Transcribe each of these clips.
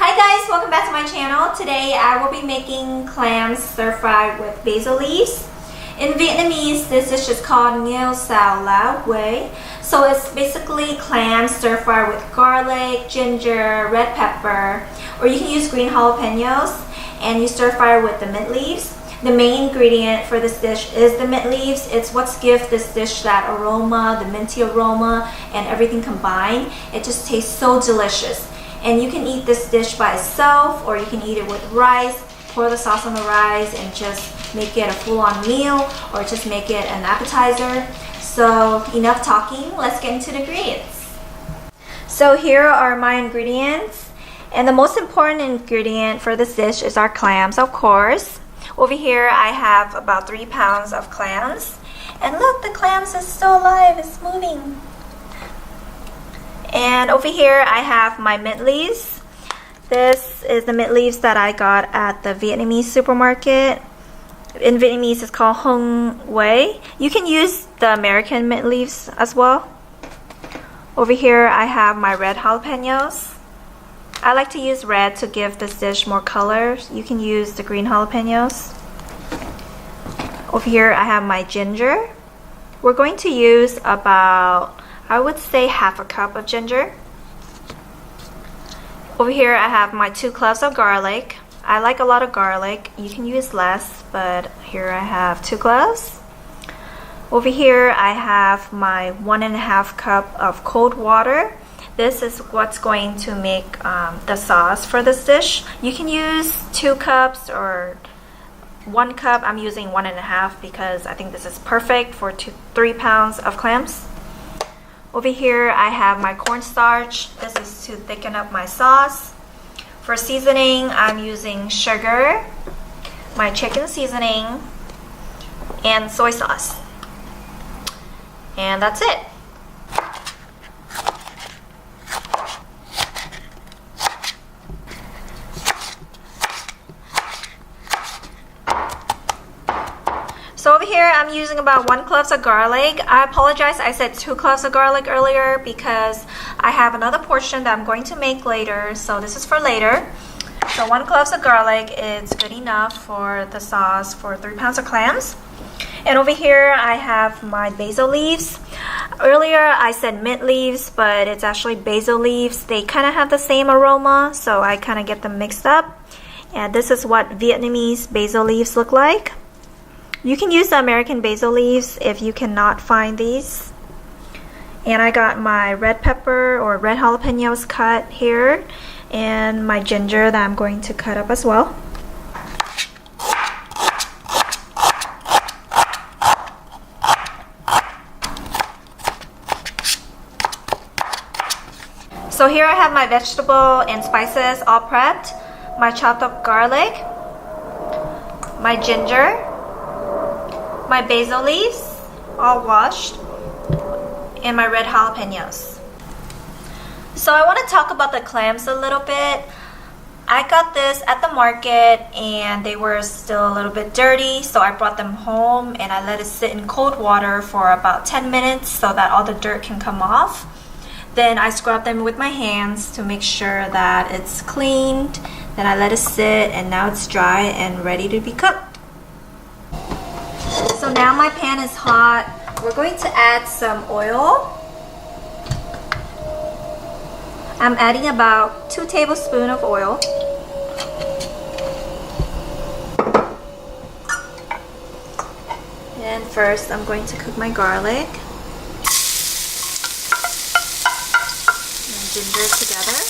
Hi guys, welcome back to my channel. Today I will be making clams stir-fried with basil leaves. In Vietnamese, this dish is called Ngeu Xao. So it's basically clams stir-fried with garlic, ginger, red pepper, or you can use green jalapenos, and you stir-fry with the mint leaves. The main ingredient for this dish is the mint leaves. It's what's gives this dish that aroma, the minty aroma, and everything combined. It just tastes so delicious. And you can eat this dish by itself, or you can eat it with rice, pour the sauce on the rice and just make it a full-on meal, or just make it an appetizer. So enough talking, let's get into the ingredients. So here are my ingredients. And the most important ingredient for this dish is our clams, of course. Over here I have about 3 pounds of clams. And look, the clams is still alive, it's moving. And over here I have my mint leaves. This is the mint leaves that I got at the Vietnamese supermarket. In Vietnamese it's called Ngeu. You can use the American mint leaves as well. Over here I have my red jalapenos. I like to use red to give this dish more color. You can use the green jalapenos. Over here I have my ginger. We're going to use about, I would say, half a cup of ginger. Over here I have my 2 cloves of garlic. I like a lot of garlic. You can use less, but here I have 2 cloves. Over here I have my 1.5 cup of cold water. This is what's going to make the sauce for this dish. You can use 2 cups or 1 cup. I'm using 1.5 because I think this is perfect for 3 pounds of clams. Over here I have my cornstarch. This is to thicken up my sauce. For seasoning, I'm using sugar, my chicken seasoning, and soy sauce. And that's it. So over here I'm using about 1 clove of garlic. I apologize, I said 2 cloves of garlic earlier because I have another portion that I'm going to make later, so this is for later. So 1 clove of garlic is good enough for the sauce for 3 pounds of clams. And over here I have my basil leaves. Earlier I said mint leaves, but it's actually basil leaves. They kind of have the same aroma, so I kind of get them mixed up. And this is what Vietnamese basil leaves look like. You can use the American basil leaves if you cannot find these. And I got my red pepper or red jalapenos cut here, and my ginger that I'm going to cut up as well. So here I have my vegetable and spices all prepped. My chopped up garlic, my ginger, my basil leaves, all washed, and my red jalapenos. So I want to talk about the clams a little bit. I got this at the market and they were still a little bit dirty, so I brought them home and I let it sit in cold water for about 10 minutes so that all the dirt can come off. Then I scrub them with my hands to make sure that it's cleaned. Then I let it sit, and now it's dry and ready to be cooked. So now my pan is hot. We're going to add some oil. I'm adding about 2 tablespoons of oil. And first I'm going to cook my garlic and ginger together.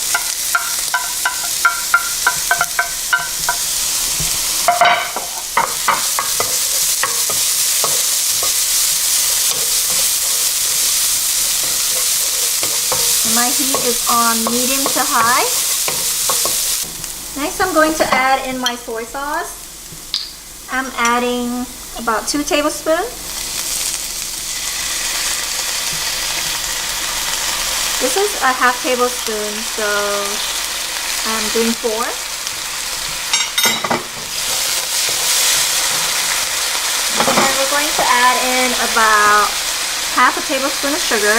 My heat is on medium to high. Next I'm going to add in my soy sauce. I'm adding about 2 tablespoons. This is a half tablespoon, so I'm doing 4. And we're going to add in about half a tablespoon of sugar.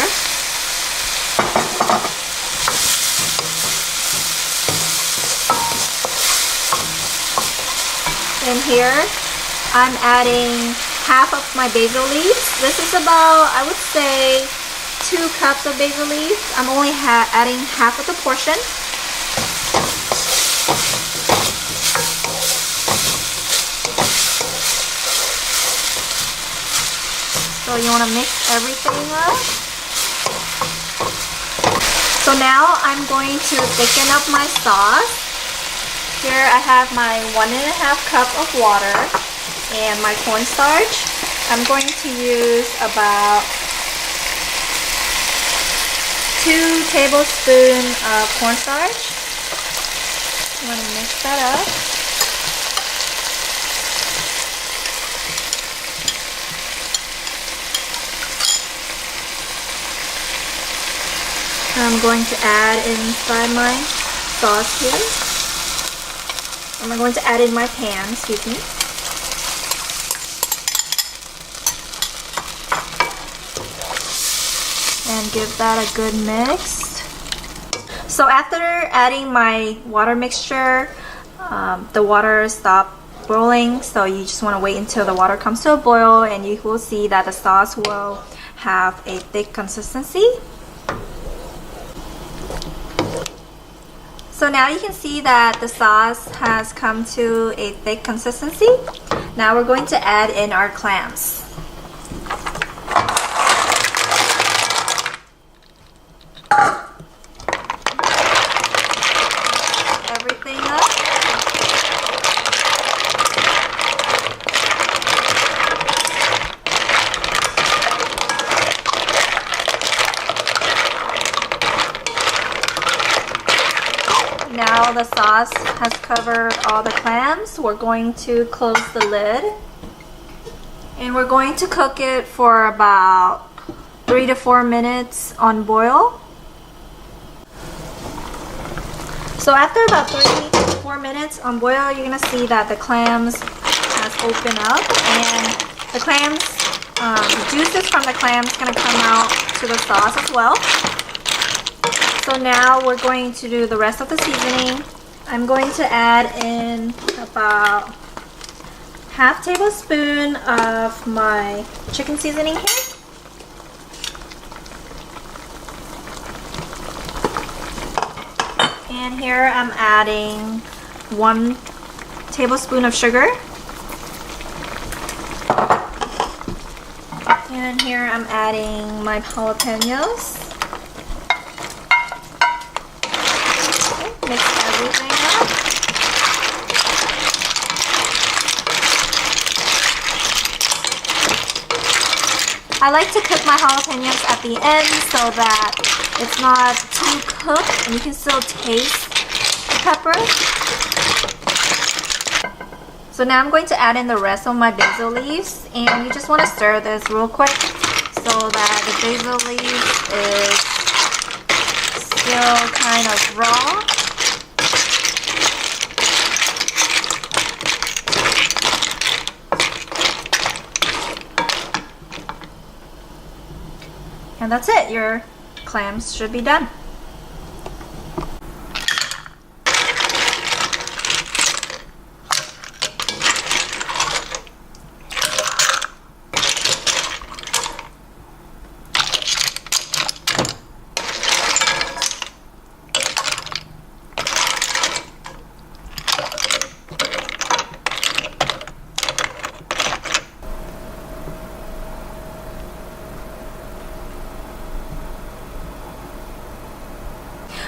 In here, I'm adding half of my basil leaves. This is about, I would say, 2 cups of basil leaves. I'm only adding half of the portion. So you want to mix everything up. So now I'm going to thicken up my sauce. Here I have my 1.5 cup of water and my cornstarch. I'm going to use about 2 tablespoons of cornstarch. I'm going to mix that up. I'm going to add inside my sauce here. I'm going to add in my pan, excuse me. And give that a good mix. So after adding my water mixture, the water stopped boiling, so you just want to wait until the water comes to a boil, and you will see that the sauce will have a thick consistency. So now you can see that the sauce has come to a thick consistency. Now we're going to add in our clams. Everything up. Now the sauce has covered all the clams. We're going to close the lid. And we're going to cook it for about 3 to 4 minutes on boil. So after about 3 to 4 minutes on boil, you're going to see that the clams has opened up, and the clams, the juices from the clams is going to come out to the sauce as well. So now we're going to do the rest of the seasoning. I'm going to add in about half tablespoon of my chicken seasoning here. And here I'm adding 1 tablespoon of sugar. And here I'm adding my jalapenos. Okay, mix everything up. I like to cook my jalapenos at the end so that it's not too cooked and you can still taste the pepper. So now I'm going to add in the rest of my basil leaves, and you just want to stir this real quick so that the basil leaves is still kind of raw. And that's it. Your clams should be done.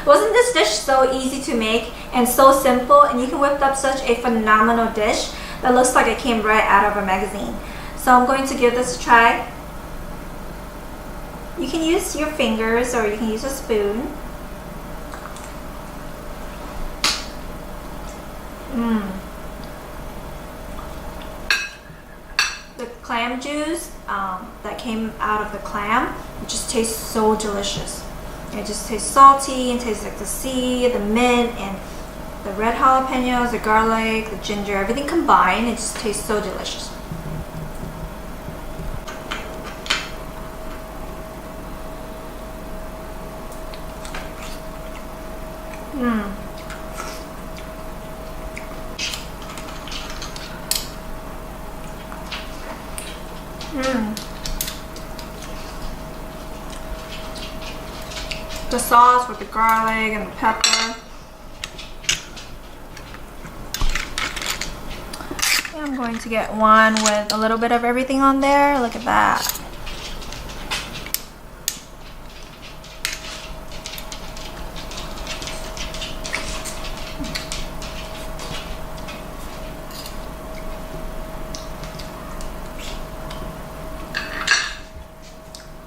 Wasn't this dish so easy to make and so simple, and you can whip up such a phenomenal dish that looks like it came right out of a magazine. So I'm going to give this a try. You can use your fingers or you can use a spoon. The clam juice that came out of the clam, it just tastes so delicious. It just tastes salty and tastes like the sea, the mint, and the red jalapenos, the garlic, the ginger, everything combined. It just tastes so delicious. The sauce with the garlic and the pepper. I'm going to get one with a little bit of everything on there. Look at that.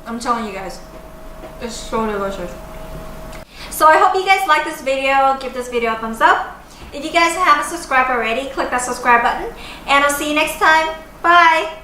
I'm telling you guys, it's so delicious. So I hope you guys like this video. Give this video a thumbs up. If you guys haven't subscribed already, click that subscribe button. And I'll see you next time. Bye!